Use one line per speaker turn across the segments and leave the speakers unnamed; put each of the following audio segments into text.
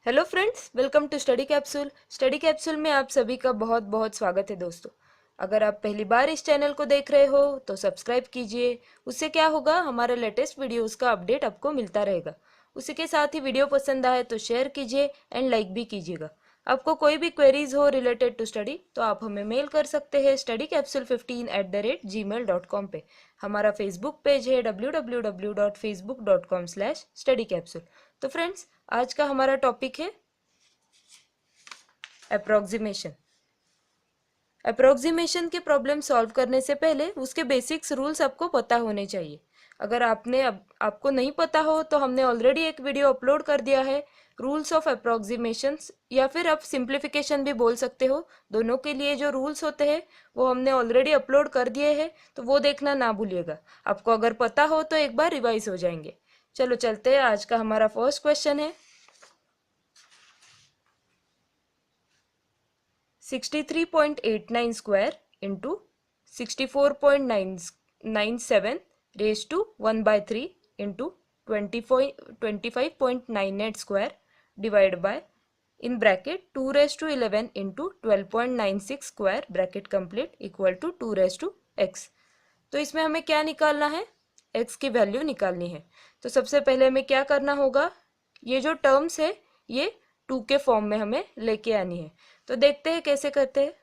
Hello friends, welcome to study capsule. Study capsule में आप सभी का बहुत बहुत स्वागत है दोस्तों। अगर आप पहली बार इस चैनल को देख रहे हो तो सब्सक्राइब कीजिए। उससे क्या होगा, हमारे लेटेस्ट वीडियोस का अपडेट आपको मिलता रहेगा। उसी के साथ ही वीडियो पसंद आए तो शेयर कीजिए एंड लाइक भी कीजिएगा। आपको कोई भी क्वेरीज हो रिलेटेड टू स्टडी तो आप हमें मेल कर सकते हैं studycapsule15@gmail.com पे। हमारा फेसबुक पेज है www.facebook.com/studycapsule। तो फ्रेंड्स, आज का हमारा टॉपिक है अप्रोक्सीमेशन। अप्रोक्सीमेशन के प्रॉब्लम सॉल्व करने से पहले उसके बेसिक्स रूल्स आपको पता होने चाहिए। अगर आपको नहीं पता हो तो हमने ऑलरेडी एक वीडियो अपलोड कर दिया है, रूल्स ऑफ अप्रोक्सीमेशंस, या फिर आप सिंप्लीफिकेशन भी बोल सकते हो। दोनों के लिए जो रूल्स होते हैं वो हमने ऑलरेडी अपलोड कर दिए हैं, तो वो देखना ना भूलिएगा। आपको अगर पता हो तो एक बार रिवाइज हो जाएंगे। चलो चलते हैं। आज का हमारा फर्स्ट क्वेश्चन है 63.89 square into 64.997 raised to 1 by 3 into 25.98 square divided by in bracket 2 raised to 11 into 12.96 square bracket complete equal to 2 raised to x। तो इसमें हमें क्या निकालना है, x की वैल्यू निकालनी है। तो सबसे पहले हमें क्या करना होगा, ये जो टर्म्स है ये 2 के फॉर्म में हमें लेके आनी है। तो देखते हैं कैसे करते हैं।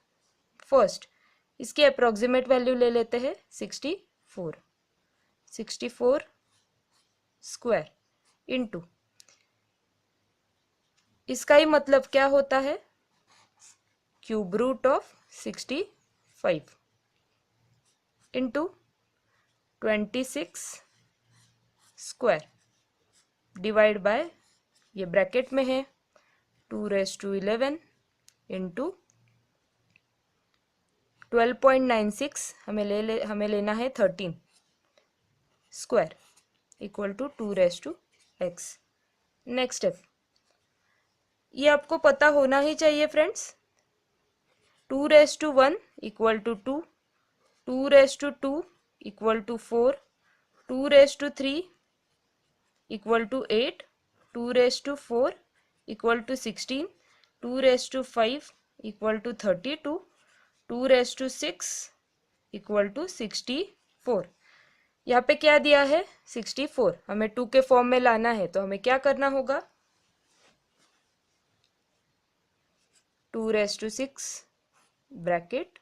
फर्स्ट इसकी अप्रोक्सीमेट वैल्यू ले लेते हैं 64 स्क्वायर इनटू, इसका ही मतलब क्या होता है, cube root of 65 into 26 square divide by, ये ब्रैकेट में है, 2 रेज टू 11 इंटू 12.96 हमें लेना है 13 square equal to 2 raise to x. Next step, ये आपको पता होना ही चाहिए friends. 2 raise to 1 equal to 2, 2 raise to 2 equal to 4, 2 raise to 3 equal to 8, 2 raise to 4 equal to 16, 2 raise to 5 equal to 32, 2 raise to 6 equal to 64। यहाँ पे क्या दिया है, 64, हमें 2 के फॉर्म में लाना है। तो हमें क्या करना होगा, 2 रेज टू 6 ब्रैकेट,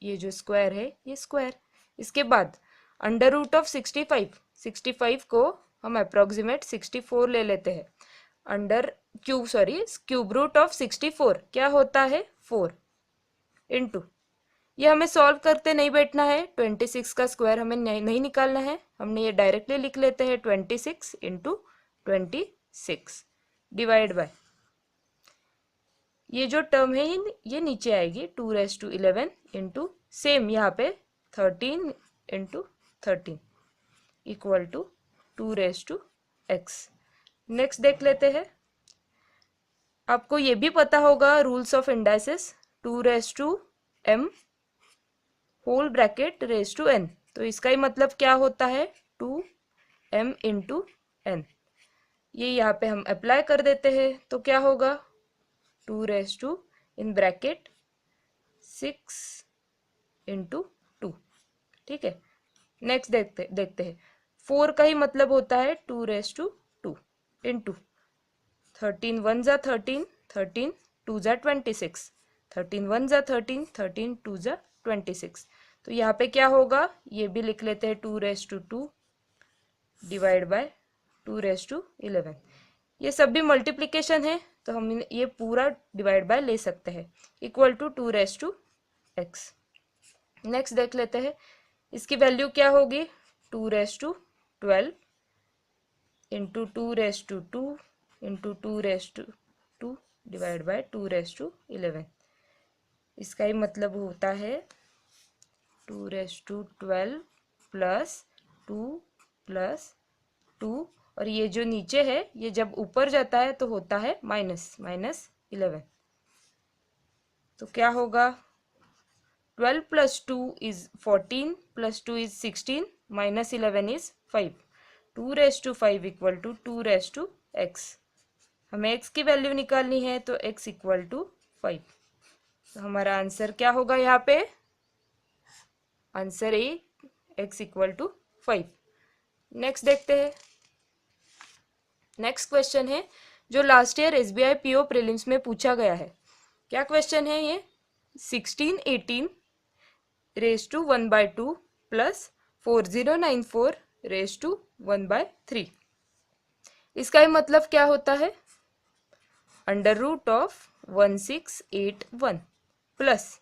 ये जो स्क्वायर है ये स्क्वायर, इसके बाद अंडर रूट ऑफ 65 को हम अप्रोक्सीमेट 64 ले लेते हैं। क्यूब रूट ऑफ 64 क्या होता है, 4 इंटू, ये हमें सॉल्व करते नहीं बैठना है, 26 का स्क्वायर हमें नहीं निकालना है, हमने ये डायरेक्टली लिख लेते हैं 26 इंटू 26 डिवाइड बाय, ये जो टर्म है ये नीचे आएगी, 2 रेज टू 11 इंटू सेम यहाँ पे 13 into 13 equal to 2 raise to x. Next देख लेते हैं। आपको ये भी पता होगा rules of indices, 2 raise to m whole bracket raise to n। तो इसका ही मतलब क्या होता है, 2m इंटू n। ये यहाँ पे हम अप्लाई कर देते हैं तो क्या होगा, 2 raise to in bracket 6 into 2। ठीक है, नेक्स्ट देखते हैं। 4 का ही मतलब होता है 2 रेज टू 2 इंटू 13 1 जा 13, 13 2 जा 26, 13 1 जा 13, 13 2 जा 26। तो यहाँ पे क्या होगा, ये भी लिख लेते हैं 2 raise to 2 divide by 2 raise to 11। ये सब भी मल्टीप्लिकेशन है तो हम ये पूरा डिवाइड बाय ले सकते हैं, equal to 2 raise to x. Next देख लेते हैं, इसकी वैल्यू क्या होगी, 2 raise to 12 into 2 raise to 2 into 2 raise to 2 divide by 2 raise to 11। इसका ही मतलब होता है 2 रेज टू 12 प्लस 2 प्लस 2, और ये जो नीचे है ये जब ऊपर जाता है तो होता है माइनस 11। तो क्या होगा, 12 plus 2 is 14 plus 2 is 16 minus 11 is 5, 2 raise to 5 equal to 2 raise to x. हमें x की वैल्यू निकालनी है, तो x इक्वल टू 5। तो हमारा आंसर क्या होगा यहाँ पे? Answer A, x equal to 5। Next देखते हैं। नेक्स्ट क्वेश्चन है जो last year SBI PO prelims में पूछा गया है। क्या क्वेश्चन है ये? 1618 raise to 1/2 plus 4094 raise to 1/3। इसका ये मतलब क्या होता है? अंडर रूट ऑफ 1681 प्लस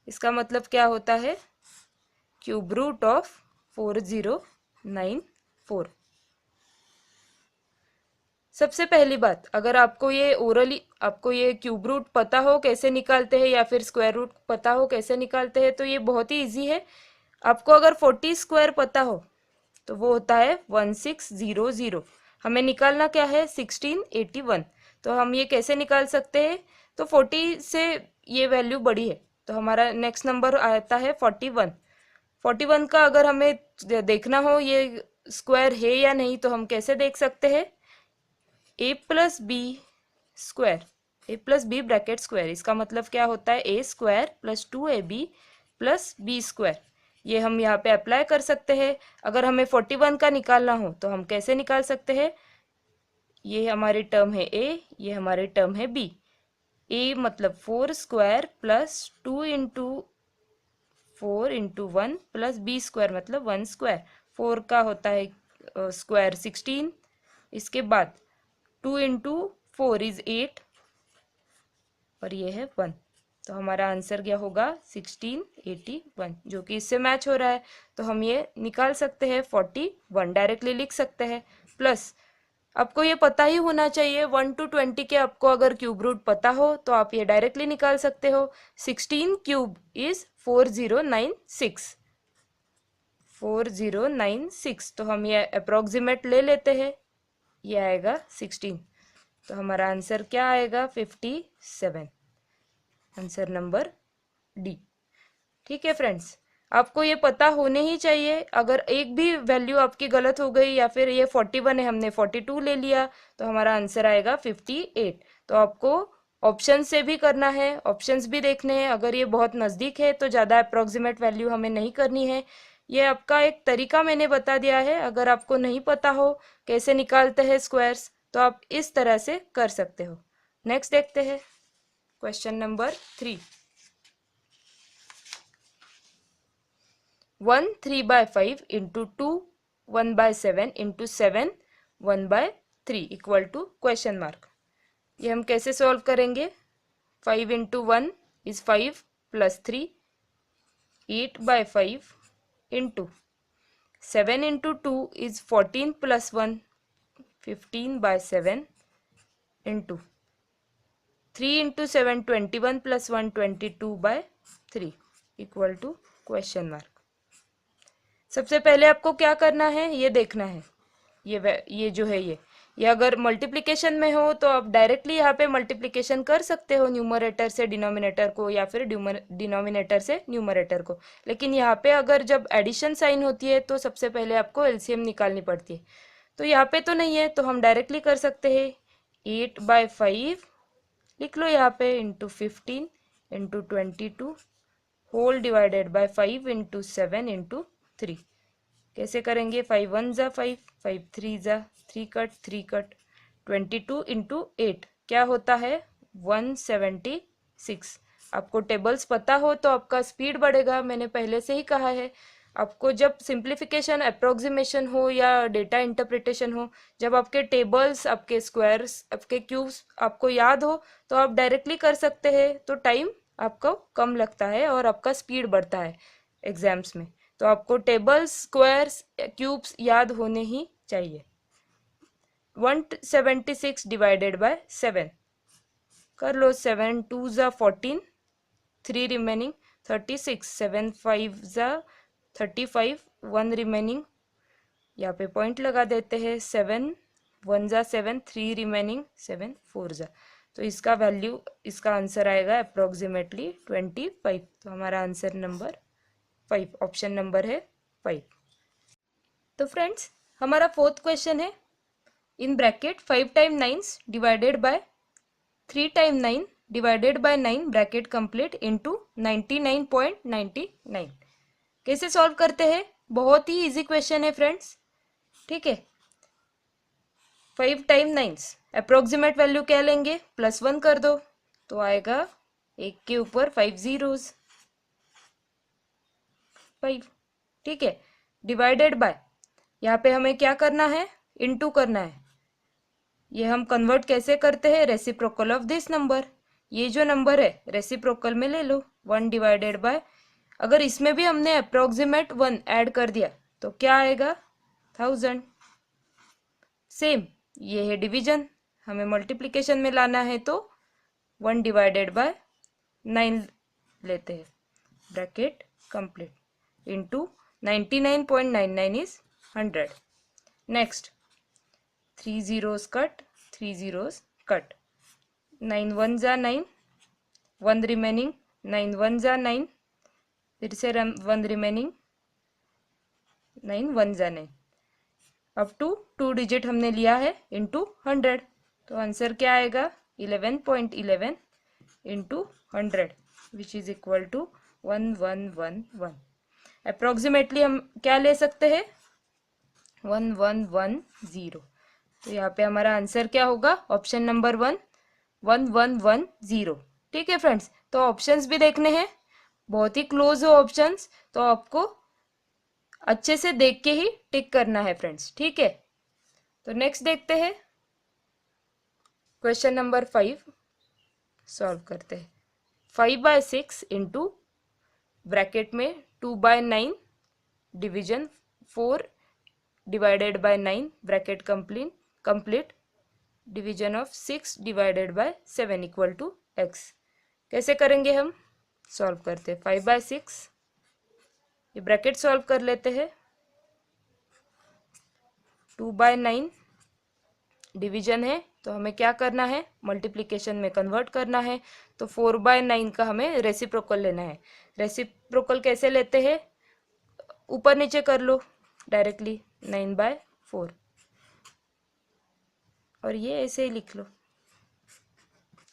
इसका मतलब क्या होता है? Cube root of 4094। सबसे पहली बात, अगर आपको ये ओरली आपको ये क्यूब रूट पता हो कैसे निकालते हैं या फिर स्क्वायर रूट पता हो कैसे निकालते हैं, तो ये बहुत ही इजी है। आपको अगर 40 स्क्वायर पता हो तो वो होता है 1600। हमें निकालना क्या है? 1681। तो हम ये कैसे निकाल सकते हैं? तो 40 से ये वैल्यू बड़ी है, तो हमारा नेक्स्ट नंबर आता है 41। 41 का अगर हमें देखना हो ये स्क्वायर है या नहीं, तो हम कैसे देख सकते हैं? a plus B square, A plus B bracket square. इसका मतलब क्या होता है? A square plus 2ab plus B square. ये हम यहाँ पे अप्लाई कर सकते हैं। अगर हमें 41 का निकालना हो तो हम कैसे निकाल सकते हैं? ये हमारी टर्म है a, ये हमारी टर्म है b। a मतलब 4 square plus 2 into 4 into 1 plus B square मतलब 1 स्क्वायर। 4 का होता है स्क्वायर 16। इसके बाद 2 इंटू 4 इज 8 और ये है 1। तो हमारा आंसर क्या होगा? 1681, जो कि इससे मैच हो रहा है। तो हम ये निकाल सकते हैं 41, डायरेक्टली लिख सकते हैं। प्लस आपको ये पता ही होना चाहिए 1 to 20 के, आपको अगर क्यूब रूट पता हो तो आप ये डायरेक्टली निकाल सकते हो। 16 क्यूब इज 4096। 4096। तो हम ये अप्रोक्सीमेट ले लेते हैं, ये आएगा 16। तो हमारा आंसर क्या आएगा? 57। Answer number D. ठीक है फ्रेंड्स, आपको ये पता होने ही चाहिए। अगर एक भी वैल्यू आपकी गलत हो गई या फिर ये 41 है हमने 42 ले लिया, तो हमारा आंसर आएगा 58। तो आपको ऑप्शन से भी करना है, ऑप्शंस भी देखने हैं। अगर ये बहुत नज़दीक है तो ज़्यादा अप्रोक्सीमेट वैल्यू हमें नहीं करनी है। ये आपका एक तरीका मैंने बता दिया है। अगर आपको नहीं पता हो कैसे निकालते हैं स्क्वायर्स, तो आप इस तरह से कर सकते हो। नेक्स्ट देखते हैं question number 3। 1 3/5 into 2 1/7 into 7 1/3 equal to question mark. ये हम कैसे सॉल्व करेंगे? 5 into 1 is 5 plus 3, 8/5 into 7 into 2 is 14 plus 1, 15/7 into 3 into 7 21 plus 1 22/3 equal to question mark. सबसे पहले आपको क्या करना है ये देखना है। ये जो है ये अगर मल्टीप्लिकेशन में हो तो आप डायरेक्टली यहाँ पे मल्टीप्लिकेशन कर सकते हो न्यूमरेटर से डिनोमिनेटर को या फिर डिनोमिनेटर से न्यूमरेटर को। लेकिन यहाँ पे अगर जब एडिशन साइन होती है तो सबसे पहले आपको एलसीएम निकालनी पड़ती है। तो यहाँ पे तो नहीं है तो हम डायरेक्टली कर सकते हैं 8/5 लिख लो यहाँ पे into 15 into 22 whole divided by 5 into 7 into 3। कैसे करेंगे? 5 1 जा 5, 5 3 जा 3 कट 3 कट 22 इंटू 8 क्या होता है? 176। आपको टेबल्स पता हो तो आपका स्पीड बढ़ेगा। मैंने पहले से ही कहा है, आपको जब सिंप्लीफिकेशन अप्रोक्सीमेशन हो या डेटा इंटरप्रिटेशन हो, जब आपके टेबल्स आपके स्क्वायर्स आपके क्यूब्स आपको याद हो तो आप डायरेक्टली कर सकते हैं। तो टाइम आपको कम लगता है और आपका स्पीड बढ़ता है एग्जाम्स में। तो आपको टेबल्स स्क्वायर्स क्यूब्स याद होने ही चाहिए। 176 डिवाइडेड बाय 7 कर लो। 7 2 जा 14, 3 रिमेनिंग 36, 7 5 जा 35, 1 रिमेनिंग। यहाँ पे पॉइंट लगा देते हैं। 7 1 जा 7, 3 रिमेनिंग 7 4 जा। तो इसका वैल्यू इसका आंसर आएगा अप्रोक्सीमेटली 25। तो हमारा आंसर नंबर 5 ऑप्शन नंबर है 5। तो फ्रेंड्स हमारा फोर्थ क्वेश्चन है in bracket 5 time 9 divided by 3 time 9 divided by 9 bracket complete into 99.99। कैसे सॉल्व करते हैं? बहुत ही इजी क्वेश्चन है फ्रेंड्स, ठीक है। 5 टाइम 9 अप्रोक्सीमेट वैल्यू क्या लेंगे, +1 कर दो तो आएगा 1 के ऊपर 5 जीरोस 5, ठीक है। डिवाइडेड बाय, यहाँ पे हमें क्या करना है, इनटू करना है। ये हम कन्वर्ट कैसे करते हैं, रेसिप्रोकल ऑफ दिस नंबर। ये जो नंबर है रेसिप्रोकल में ले लो, 1 डिवाइडेड बाय, अगर इसमें भी हमने अप्रोक्सीमेट 1 ऐड कर दिया तो क्या आएगा, 1000। सेम ये है डिवीजन, हमें मल्टीप्लिकेशन में लाना है तो 1 डिवाइडेड बाय 9 लेते हैं, bracket complete into 99.99 is 100। Next 3 zeros cut, 3 zeros cut, 9 1 जा 9, 1 रिमेनिंग, 9 1 जा 9, फिर से 1 रिमेनिंग, 9 1 जा 9, अप टू 2 डिजिट हमने लिया है इनटू 100, तो आंसर क्या आएगा, 11.11 into 100 which is equal to 1111। Approximately हम क्या ले सकते हैं, 1110। तो यहाँ पे हमारा आंसर क्या होगा, ऑप्शन नंबर 1, 1110। ठीक है फ्रेंड्स, तो ऑप्शंस भी देखने हैं, बहुत ही क्लोज हो ऑप्शंस, तो आपको अच्छे से देख के ही टिक करना है फ्रेंड्स, ठीक है। तो नेक्स्ट देखते हैं, क्वेश्चन नंबर 5 सॉल्व करते हैं। 5/6 इंटू ब्रैकेट में 2/9 division 4 divided by 9 bracket complete division of 6 divided by 7 equal to x। कैसे करेंगे हम, सॉल्व करते हैं। 5/6 ये ब्रैकेट सॉल्व कर लेते हैं, 2/9 डिवीजन है तो हमें क्या करना है, मल्टीप्लिकेशन में कन्वर्ट करना है, तो 4/9 का हमें रेसिप्रोकल लेना है। रेसिप्रोकल कैसे लेते हैं, ऊपर नीचे कर लो डायरेक्टली, 9/4 और ये ऐसे ही लिख लो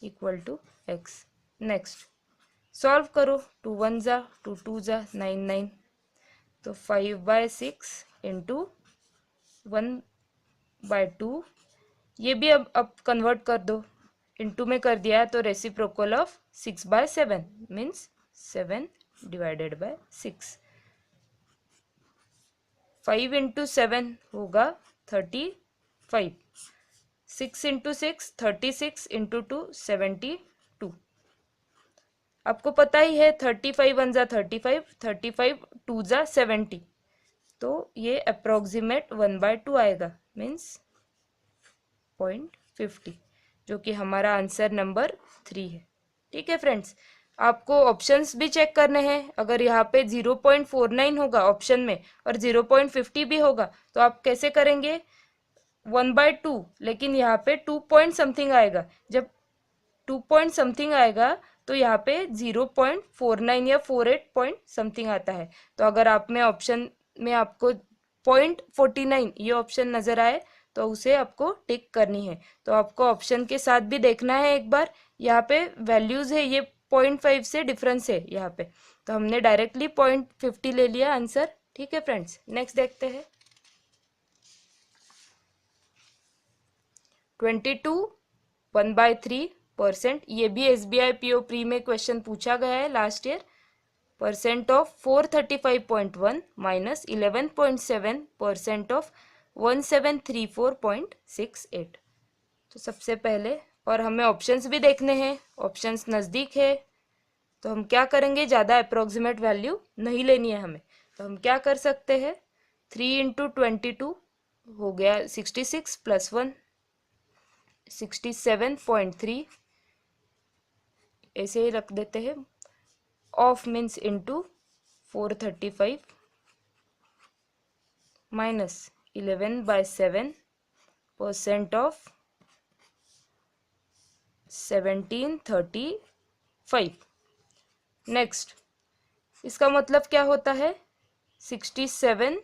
equal to x। Next solve करो, 2 1 जा 2 2 जा 9 9, तो 5/6 इंटू 1/2, ये भी अब कन्वर्ट कर दो, इनटू में कर दिया तो reciprocal of 6/7 means 7 divided by 6। 5 into 7 होगा 35, 6 इंटू 6 36 इंटू 2 72। आपको पता ही है 35 1 जा 35, 35 2 जा 70, तो ये अप्रोक्सीमेट 1/2 आएगा मीन्स 0.50, जो कि हमारा आंसर नंबर 3 है। ठीक है फ्रेंड्स, आपको ऑप्शंस भी चेक करने हैं, अगर यहाँ पे 0.49 होगा ऑप्शन में और 0.50 भी होगा तो आप कैसे करेंगे, 1/2, लेकिन यहाँ पे 2 पॉइंट समथिंग आएगा, जब 2 पॉइंट समथिंग आएगा तो यहाँ पे 0.49 या 48 पॉइंट समथिंग आता है। तो अगर आप में ऑप्शन में आपको 0.49 ये ऑप्शन नजर आए तो उसे आपको टिक करनी है। तो आपको ऑप्शन के साथ भी देखना है एक बार, यहाँ पे वैल्यूज है, ये 0.5 से डिफरेंस है यहाँ पे, तो हमने डायरेक्टली 0.50 ले लिया आंसर। ठीक है फ्रेंड्स, नेक्स्ट देखते हैं। 22 1/3%, ये भी SBI PO प्री में क्वेश्चन पूछा गया है last year. Percent of 435.1 minus 11.7% of 1734.68। तो सबसे पहले, और हमें ऑप्शंस भी देखने हैं, ऑप्शंस नज़दीक है तो हम क्या करेंगे, ज़्यादा अप्रोक्सीमेट वैल्यू नहीं लेनी है हमें, तो हम क्या कर सकते हैं, 3 इंटू 22 हो गया 66 प्लस 1 67.3, ऐसे ही रख देते हैं। Of means into 435 minus 11/7% of 1735। Next, इसका मतलब क्या होता है, 67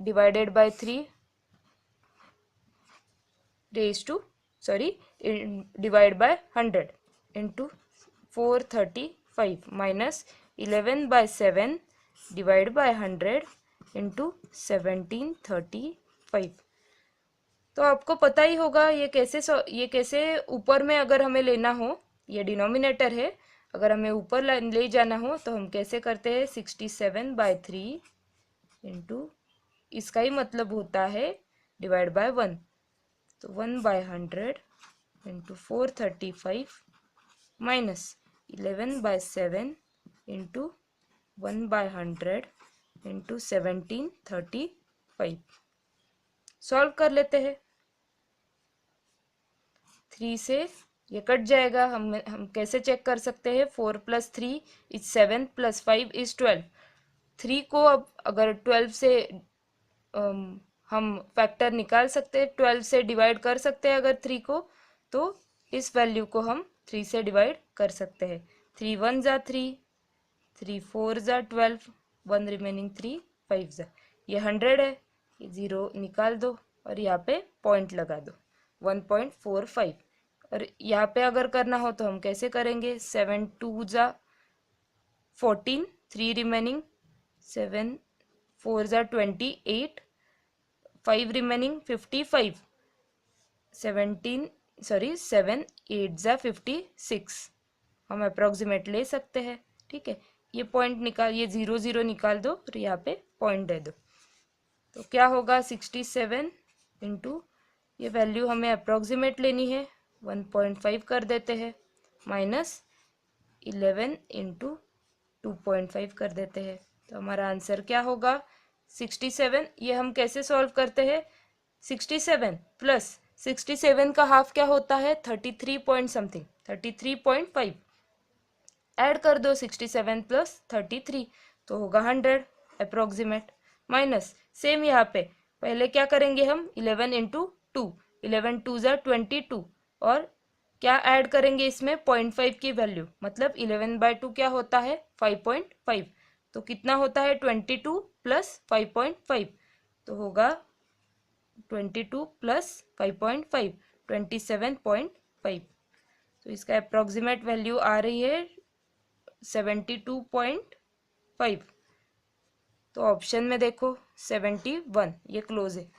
divided by 3 divide by 100 into 435 minus 11/7 divide by 100 into 1735। तो आपको पता ही होगा ये कैसे ऊपर में अगर हमें लेना हो, ये डिनोमिनेटर है, अगर हमें ऊपर ले जाना हो तो हम कैसे करते हैं, 67/3 इंटू, इसका ही मतलब होता है डिवाइड बाय 1, तो 1/100 into 435 minus 11/7 into 1/100 into 1735। Solve कर लेते हैं। 3 से ये कट जाएगा। हम कैसे चेक कर सकते हैं, 4 + 3 इज 7 + 5 इज 12। 3 को अब अगर 12 से हम फैक्टर निकाल सकते हैं, 12 से डिवाइड कर सकते हैं अगर 3 को, तो इस वैल्यू को हम 3 से डिवाइड कर सकते हैं। 3 1 ज़ा 3, 3 4 ज़ा 12, 1 रिमेनिंग 3 5 ज़ा, ये 100 है, ये 0 निकाल दो और यहाँ पे पॉइंट लगा दो 1.45। और यहाँ पे अगर करना हो तो हम कैसे करेंगे, 7 2 ज़ा 14, 3 रिमेनिंग, 7 4 ज़ा 28, 5 रिमेनिंग 55, 7 8 ज़ा 56। हम अप्रोक्सीमेट ले सकते हैं, ठीक है। ये पॉइंट निकाल, ये 0 0 निकाल दो और यहाँ पे पॉइंट दे दो, तो क्या होगा 67 इंटू, ये वैल्यू हमें अप्रोक्सीमेट लेनी है, 1.5 कर देते हैं, माइनस 11 इंटू 2.5 कर देते हैं, तो हमारा आंसर क्या होगा 67। ये हम कैसे सॉल्व करते हैं, 67 प्लस 67 का हाफ क्या होता है, 33 पॉइंट समथिंग, 33.5, ऐड कर दो 67 प्लस 33 तो होगा 100 अप्रोक्सीमेट, माइनस सेम यहाँ पे पहले क्या करेंगे हम, 11 इंटू 2, 11 2 ज़ा 22, और क्या ऐड करेंगे इसमें 0.5 की वैल्यू, मतलब 11/2 क्या होता है 5.5, तो कितना होता है 22 प्लस 5.5, तो होगा 22 प्लस 5.5 27.5। तो इसका अप्रोक्सीमेट वैल्यू आ रही है 72.5। तो ऑप्शन में देखो 71, ये क्लोज है,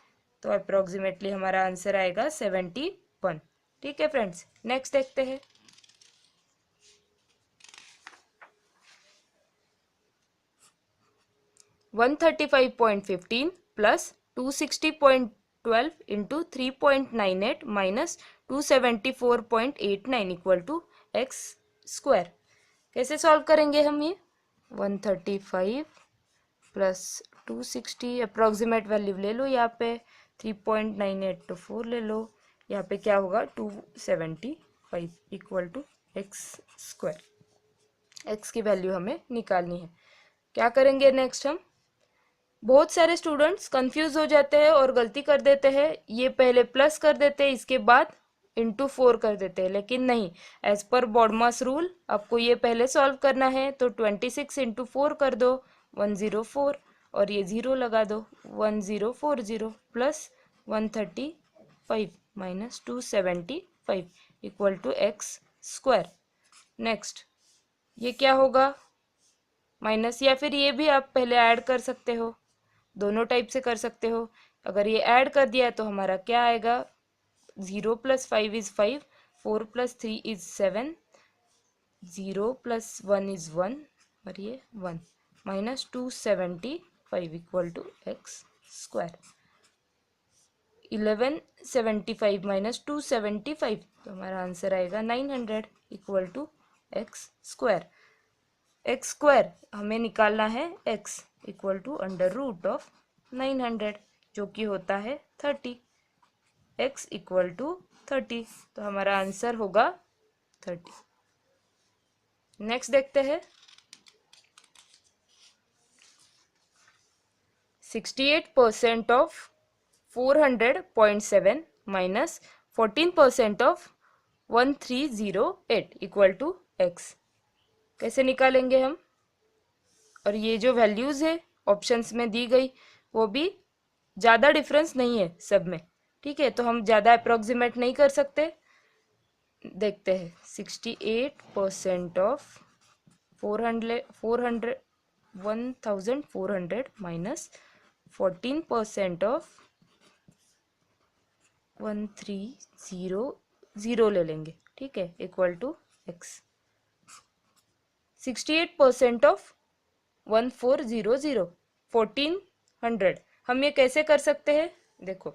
तो अप्रोक्सीमेटली हमारा आंसर आएगा 71। ठीक है फ्रेंड्स, नेक्स्ट देखते हैं। $135.15 plus 260.12 into 3.98 minus 274.89 equal to x square. कैसे सॉल्व करेंगे हम ये, 135 प्लस 260, अप्रोक्सीमेट वैल्यू ले लो यहाँ पे, 3.98 तो 4 ले लो, यहाँ पे क्या होगा 275 equal to x square. X की वैल्यू हमें निकालनी है। क्या करेंगे नेक्स्ट हम, बहुत सारे स्टूडेंट्स कंफ्यूज हो जाते हैं और गलती कर देते हैं, ये पहले प्लस कर देते हैं इसके बाद इंटू 4 कर देते हैं, लेकिन नहीं, एज पर बॉडमास रूल आपको ये पहले सॉल्व करना है, तो 26 इंटू 4 कर दो 104 और ये 0 लगा दो 1040 plus 135 minus 275 equal to x square. Next ये क्या होगा, माइनस, या फिर ये भी आप पहले ऐड कर सकते हो, दोनों टाइप से कर सकते हो। अगर ये ऐड कर दिया तो हमारा क्या आएगा, 0 + 5 इज 5, 4 + 3 इज 7, 0 + 1 इज 1 और ये 1 minus 275 equal to x square. 1175 minus 275, तो हमारा आंसर आएगा 900 equal to x square. X square हमें निकालना है, x इक्वल टू √900 जो कि होता है 30, x इक्वल टू 30, तो हमारा आंसर होगा 30। नेक्स्ट देखते हैं, 68% of 400.7 minus 14% of 1308 equal to x। कैसे निकालेंगे हम, और ये जो वैल्यूज़ है ऑप्शंस में दी गई वो भी ज़्यादा डिफरेंस नहीं है सब में, ठीक है, तो हम ज़्यादा अप्रोक्सीमेट नहीं कर सकते। देखते हैं, 68% ऑफ 1400 माइनस 14% ऑफ 1300 ले लेंगे, ठीक है, इक्वल टू एक्स। 68% ऑफ 1400 1400 हम ये कैसे कर सकते हैं? देखो,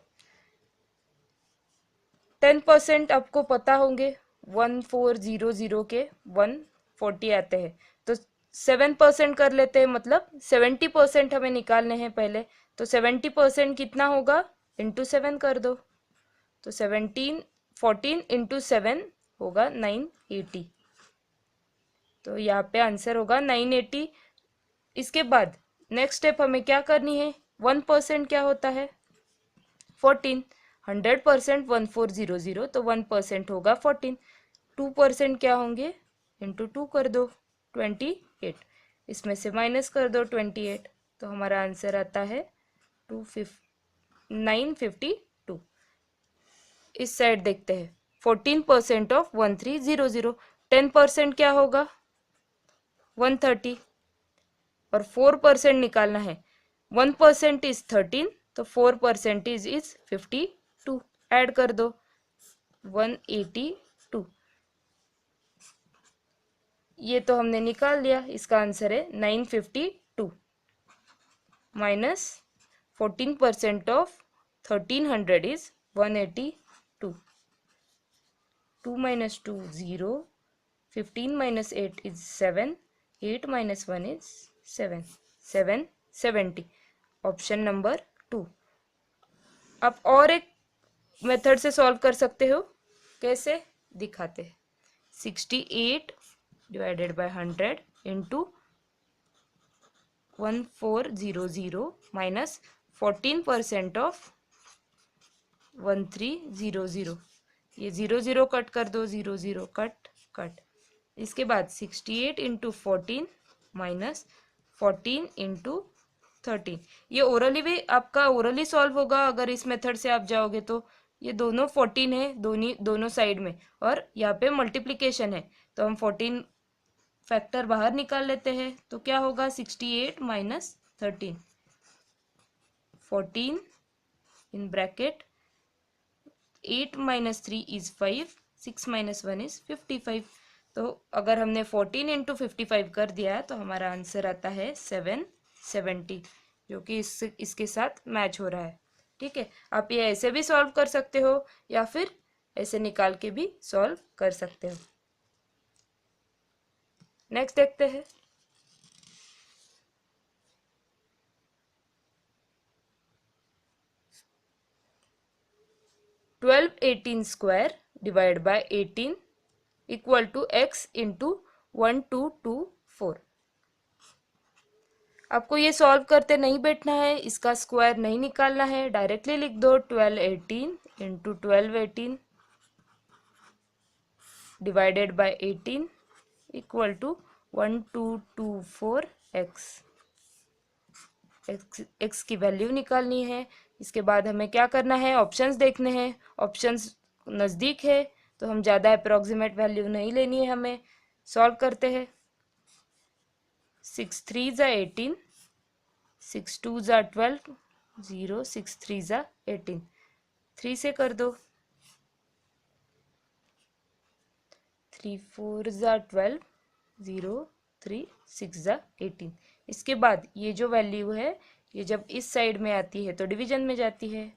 10% आपको पता होंगे, 1400 के 140 आते हैं, तो 7% कर लेते हैं, मतलब 70% हमें निकालने हैं पहले। तो 70% कितना होगा? इंटू 7 कर दो, तो 14 इंटू 7 होगा 980। तो यहाँ पे आंसर होगा 980। इसके बाद नेक्स्ट स्टेप हमें क्या करनी है? 1% क्या होता है? 14। 100% 1400, तो 1% होगा 14। 2% क्या होंगे? इंटू 2 कर दो, 28। इसमें से माइनस कर दो 28, तो हमारा आंसर आता है 952। इस साइड देखते हैं, 14% ऑफ 1300, 10% क्या होगा? 130, और 4% निकालना है। 1% इज 13, तो 4% इज 52। ऐड कर दो, 182। ये तो हमने निकाल लिया, इसका आंसर है 952 minus 14% of 1300 is 182। 2 minus 2 0, 15 minus 8 is 7, 8 minus 1 is 7, 770। Option number 2। आप और एक मेथड से सॉल्व कर सकते हो, कैसे दिखाते हैं। 68 divided by 100 into 1400 minus 14% of 1300। ये 0 0 कट कर दो, 0 0 कट कट। इसके बाद 68 इंटू 14 माइनस 14 इंटू 13। ये ओरली भी आपका ओरली सॉल्व होगा अगर इस मेथड से आप जाओगे तो। ये दोनों 14 है, दोनों साइड में, और यहाँ पे मल्टीप्लीकेशन है, तो हम 14 फैक्टर बाहर निकाल लेते हैं। तो क्या होगा? 68 minus 13, 14 in bracket 8 minus 3 is 5, 6 minus 1 is 55। तो अगर हमने 14 इंटू 55 कर दिया तो हमारा आंसर आता है 770, जो कि इसके साथ मैच हो रहा है। ठीक है, आप ये ऐसे भी सॉल्व कर सकते हो या फिर ऐसे निकाल के भी सॉल्व कर सकते हो। नेक्स्ट देखते हैं। Twelve 18 square divide by 18 equal to x into 1224। आपको ये सॉल्व करते नहीं बैठना है, इसका स्क्वायर नहीं निकालना है, डायरेक्टली लिख दो 12 18 into 12 18 divided by 18 equal to 1224 x की वैल्यू निकालनी है। इसके बाद हमें क्या करना है? ऑप्शंस देखने हैं। ऑप्शंस नज़दीक है तो हम ज़्यादा अप्रोक्सीमेट वैल्यू नहीं लेनी है हमें। सॉल्व करते हैं। 6 3 ज़ा 18, 6 2 ज़ा 12, 0 6 3 ज़ा 18, 3 से कर दो, 3 4 ज़ा 12, 0 3 6 ज़ा 18। इसके बाद ये जो वैल्यू है ये जब इस साइड में आती है तो डिवीजन में जाती है,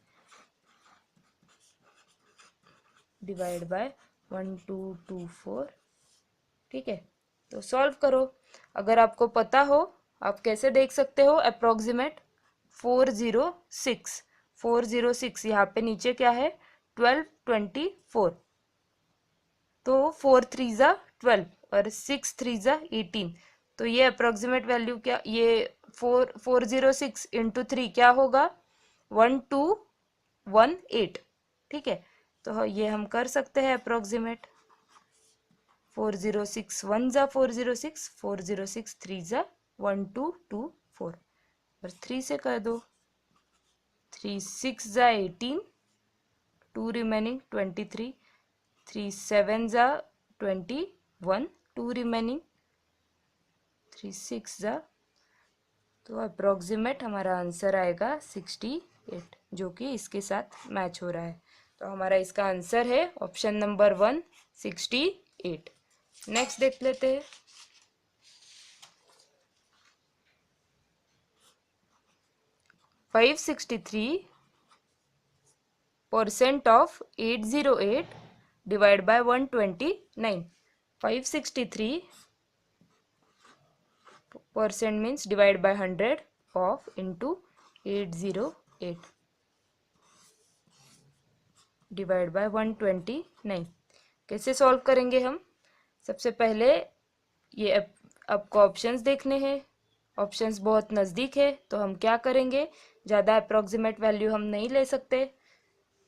डिवाइड बाय 1224। ठीक है, तो सॉल्व करो। अगर आपको पता हो, आप कैसे देख सकते हो? अप्रोक्सीमेट 406, 406 यहाँ पे नीचे क्या है? 1224। तो 4 3 ज़ा 12 और 6 3 ज़ा 18। तो ये अप्रोक्सीमेट वैल्यू क्या? ये 406 इंटू 3 क्या होगा? 1218। ठीक है, तो ये हम कर सकते हैं अप्रोक्सीमेट। 406 1 ज़ा 406, 406 3 ज़ा 1224 और 3 से कर दो, 3 6 ज़ा 18, 2 रिमेनिंग 23, 3 7 जा 21, 2 रिमेनिंग 3 6 जा, तो अप्रोक्सीमेट हमारा आंसर आएगा 68, जो कि इसके साथ मैच हो रहा है। तो हमारा इसका आंसर है ऑप्शन नंबर 1 68। नेक्स्ट देख लेते हैं। %% of 808 divided by 129. 563% means divide by 100 of into 808 divide by 129। कैसे सॉल्व करेंगे हम? सबसे पहले ये आपको ऑप्शंस देखने हैं। ऑप्शंस बहुत नज़दीक है तो हम क्या करेंगे, ज़्यादा अप्रॉक्सीमेट वैल्यू हम नहीं ले सकते।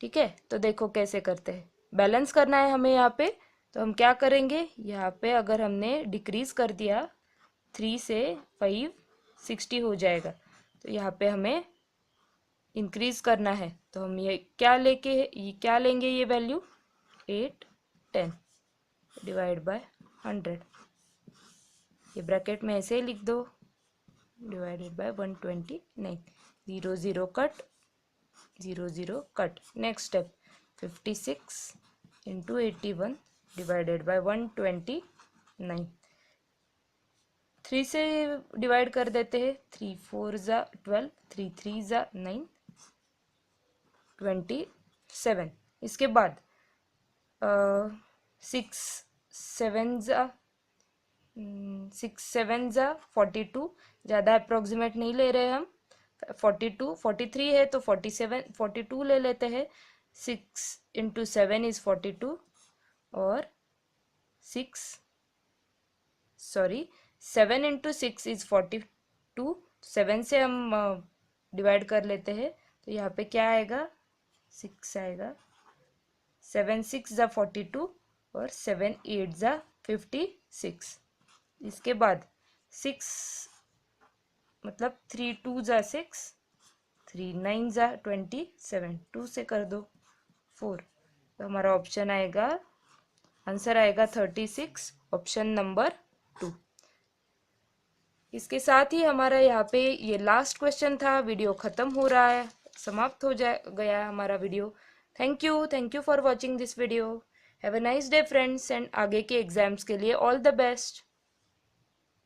ठीक है, तो देखो कैसे करते हैं। बैलेंस करना है हमें यहाँ पे, तो हम क्या करेंगे, यहाँ पे अगर हमने डिक्रीज कर दिया 3 से 560 हो जाएगा, तो यहाँ पे हमें इंक्रीज करना है। तो हम ये क्या लेंगे ये वैल्यू 8 10 डिवाइड बाय 100, ये ब्रैकेट में ऐसे ही लिख दो, divided by 129, 0 0 cut, 0 0 cut. Next step 56 into 81 divided by 129, 3 से डिवाइड कर देते हैं, 3 4 जा 12, 3 3 जा 9, 27। इसके बाद 6 7 जा 42, ज़्यादा अप्रोक्सीमेट नहीं ले रहे हम। 42 43 है तो 47 42 ले लेते हैं। 6 इंटू 7 इज 42 और 7 इंटू 6 इज 42। 7 से हम डिवाइड कर लेते हैं, तो यहाँ पे क्या आएगा 6 आएगा। 7 6 जा 42 और 7 8 जा 56। इसके बाद 6 मतलब 3 2 जा 6, 3 9 जा 27, 2 से कर दो 4, तो हमारा ऑप्शन आएगा, आंसर आएगा 36, ऑप्शन नंबर 2। इसके साथ ही हमारा यहाँ पे ये लास्ट क्वेश्चन था। वीडियो ख़त्म हो रहा है, समाप्त हो गया हमारा video. Thank you for watching this video. Have a nice day friends, and आगे के एग्जाम्स के लिए ऑल द बेस्ट।